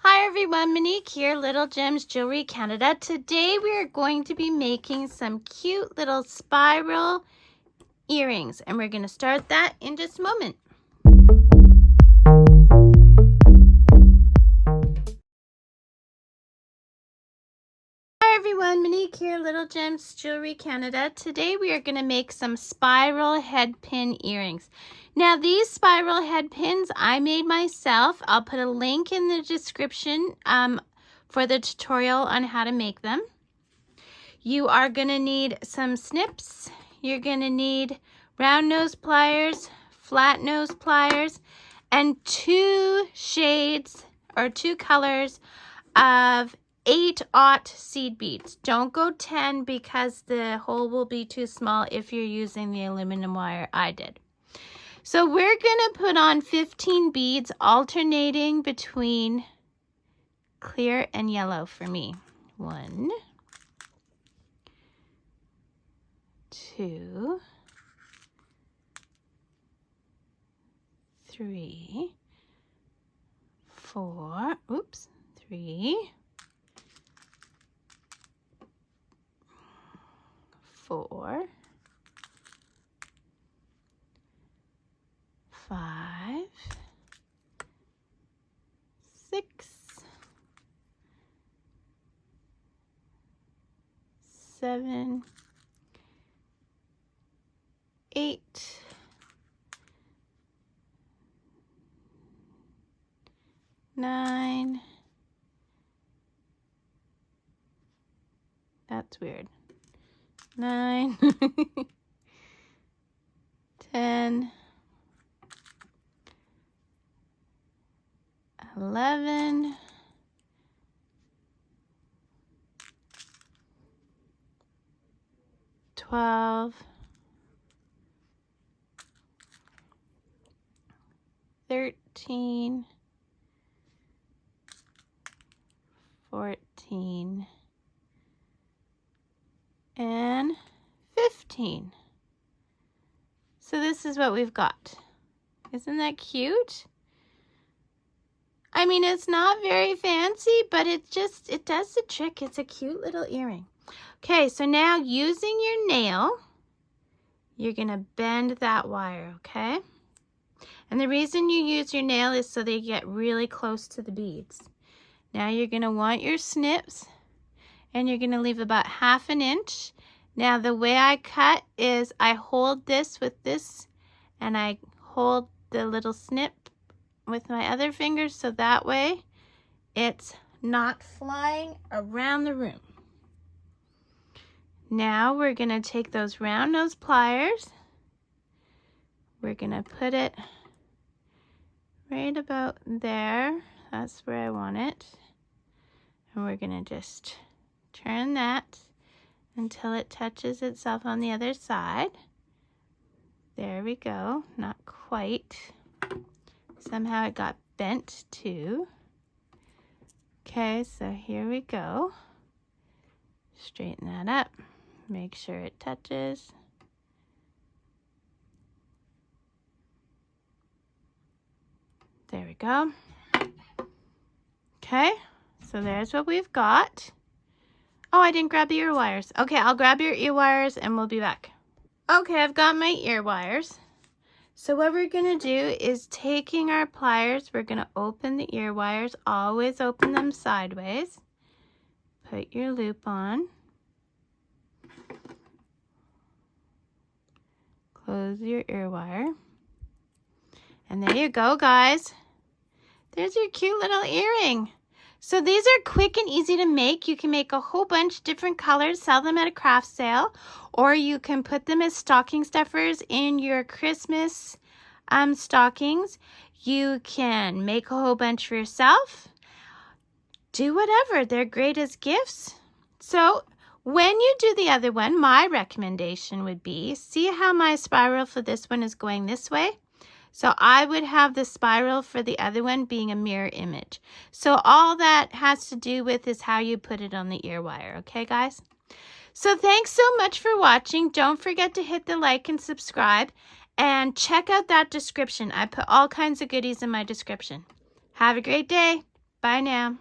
Hi everyone, Monique here, Little Gems Jewelry Canada. Today we are going to be making some cute little spiral earrings, and we're going to start that in just a moment. Hi everyone, Monique here, Little Gems Jewelry Canada. Today we are going to make some spiral head pin earrings. Now these spiral head pins I made myself. I'll put a link in the description for the tutorial on how to make them. You are going to need some snips. You're going to need round nose pliers, flat nose pliers, and two shades or two colors of 8/0 seed beads. Don't go 10 because the hole will be too small if you're using the aluminum wire I did. So we're going to put on 15 beads alternating between clear and yellow for me. 1, 2, 3, 4, 3, 4, 5, 6, 7, 8, 9, that's weird, 9, 10, 11, 12, 13, 14, and 15. So this is what we've got. Isn't that cute? I mean, it's not very fancy, but it does the trick. It's a cute little earring. Okay, so now using your nail, you're going to bend that wire, okay? And the reason you use your nail is so they get really close to the beads. Now you're going to want your snips, and you're going to leave about 1/2 inch. Now the way I cut is I hold this with this, and I hold the little snip with my other finger, so that way it's not flying around the room. Now we're going to take those round nose pliers. We're going to put it right about there. That's where I want it. And we're going to just turn that until it touches itself on the other side. There we go. Not quite. Somehow it got bent too. Okay, so here we go. Straighten that up. Make sure it touches. There we go. Okay, so there's what we've got. Oh, I didn't grab the ear wires. Okay, I'll grab your ear wires and we'll be back. Okay, I've got my ear wires. So what we're going to do is taking our pliers, we're going to open the ear wires. Always open them sideways. Put your loop on. Close your ear wire. And there you go, guys. There's your cute little earring. So these are quick and easy to make. You can make a whole bunch of different colors, sell them at a craft sale, or you can put them as stocking stuffers in your Christmas stockings. You can make a whole bunch for yourself. Do whatever. They're great as gifts. So when you do the other one, my recommendation would be, see how my spiral for this one is going this way? So I would have the spiral for the other one being a mirror image. So all that has to do with is how you put it on the ear wire. Okay, guys? So thanks so much for watching. Don't forget to hit the like and subscribe. And check out that description. I put all kinds of goodies in my description. Have a great day. Bye now.